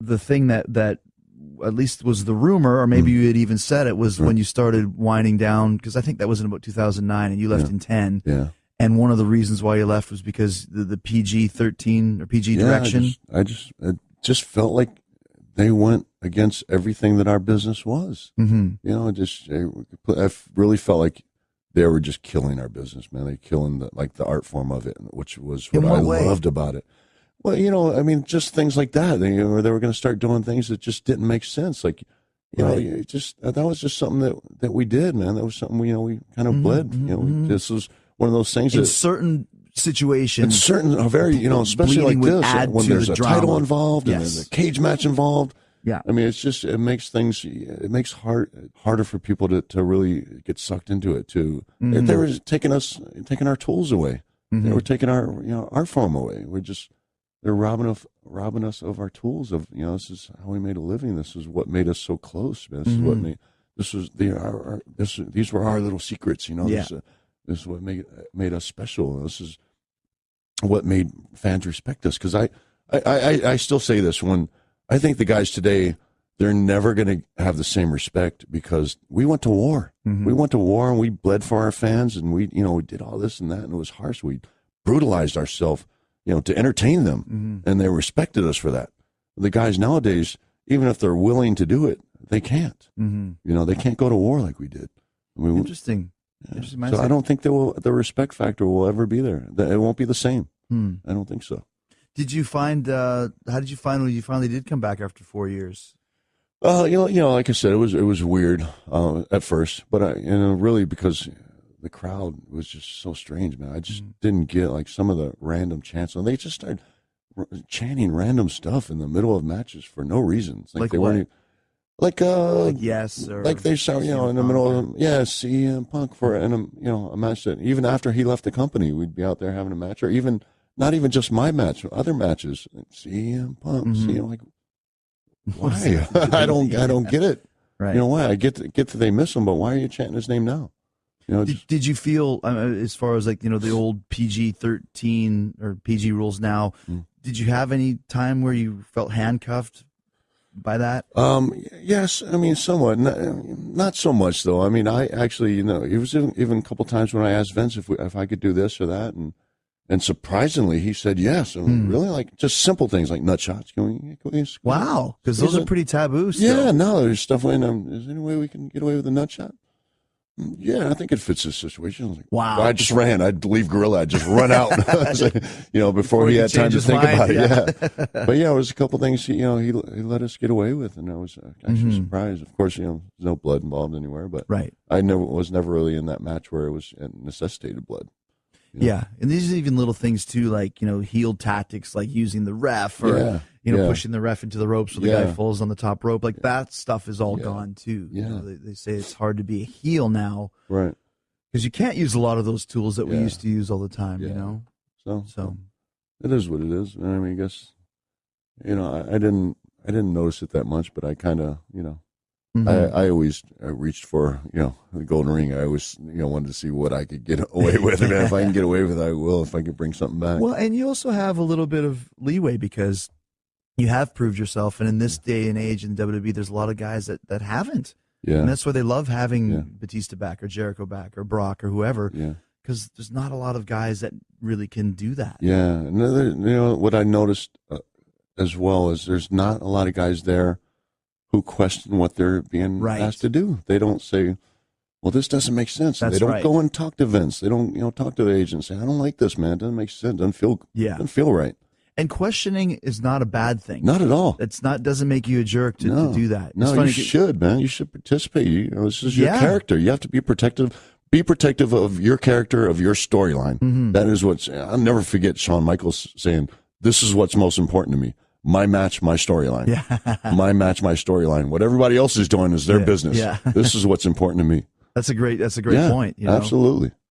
the thing that at least was the rumor, or maybe you had even said it, was when you started winding down, because I think that was in about 2009 and you left in 10. Yeah. And one of the reasons why you left was because the PG-13 or PG direction. It just felt like they went against everything that our business was. Mm-hmm. You know, I really felt like they were just killing our business, man. They killing the art form of it, which was what I loved about it. Well, you know, I mean, just things like that. They were going to start doing things that just didn't make sense. Like, you know, that was just something that we did, man. That was something we kind of bled. You know, this was one of those things in that certain situations, in certain very, you know, especially like this, when there's a title involved and there's a cage match involved. Yeah, I mean, it makes harder for people to really get sucked into it too. They were taking our tools away. They were taking our art form away. They're robbing us of our tools. Of, you know, this is how we made a living. This is what made us so close. This is what made. These were our little secrets. You know, this is what made us special. This is what made fans respect us. Because I still say this, when I think the guys today, they're never going to have the same respect, because we went to war. We went to war and we bled for our fans, and we did all this and that, and it was harsh. We brutalized ourselves, you know, to entertain them, and they respected us for that. The guys nowadays, even if they're willing to do it, they can't. You know, they can't go to war like we did. Interesting. Yeah. So I don't think the respect factor will ever be there. It won't be the same. I don't think so. Did you find? How did you find when you finally did come back after 4 years? You know, like I said, it was weird at first, but really because the crowd was just so strange, man. I just didn't get, like, some of the random chants. And they just started chanting random stuff in the middle of matches for no reason. Like they weren't. Like yes, or like they started, you know, in the middle of CM Punk for a match that even after he left the company, we'd be out there having a match, or even not even just my match, other matches. CM Punk, CM, like, why? I don't get it. Right. You know why? I get that they miss him, but why are you chanting his name now? You know, did you feel, as far as, like, you know, the old PG-13 or PG rules now? Did you have any time where you felt handcuffed by that? Yes, I mean, somewhat. Not so much, though. I mean, I actually, you know, it was even a couple times when I asked Vince if I could do this or that, and surprisingly, he said yes. And really, like, just simple things like nut shots. Can we wow, because those are pretty taboo still. Yeah, no, there's stuff in them. Is there any way we can get away with a nut shot? Yeah, I think it fits this situation. I was like, wow. I just ran. I'd leave Gorilla. I'd just run out, you know, before he had time to think about it. Yeah. But yeah, it was a couple things, you know, he let us get away with, and I was actually surprised. Of course, you know, there's no blood involved anywhere, but I was never really in that match where it was necessitated blood. You know? Yeah, and these are even little things too, like, you know, heel tactics, like using the ref, or pushing the ref into the ropes so the guy falls on the top rope. Like, that stuff is all gone too. Yeah. You know, they say it's hard to be a heel now, right? Because you can't use a lot of those tools that we used to use all the time. You know, so it is what it is. I mean, I guess, you know, I didn't notice it that much, but I kind of, you know. I always reached for, you know, the golden ring. I always, you know, wanted to see what I could get away with. And if I can get away with it, I will. If I can bring something back. Well, and you also have a little bit of leeway because you have proved yourself. And in this day and age in WWE, there's a lot of guys that haven't. Yeah. And that's why they love having Batista back or Jericho back or Brock or whoever. Yeah. Because there's not a lot of guys that really can do that. Yeah. Another, you know, what I noticed as well is there's not a lot of guys there who question what they're being asked to do. They don't say, well, this doesn't make sense. They don't go and talk to Vince. They don't, you know, talk to the agent and say, I don't like this, man. It doesn't make sense. It doesn't feel right. And questioning is not a bad thing. Not at all. Doesn't make you a jerk to do that. No, you should, man. You should participate. You know, this is your character. You have to be protective. Be protective of your character, of your storyline. That is I'll never forget Shawn Michaels saying, this is what's most important to me. My match, my storyline. Yeah. My match, my storyline. What everybody else is doing is their business. Yeah. This is what's important to me. That's a great point. You know? Absolutely.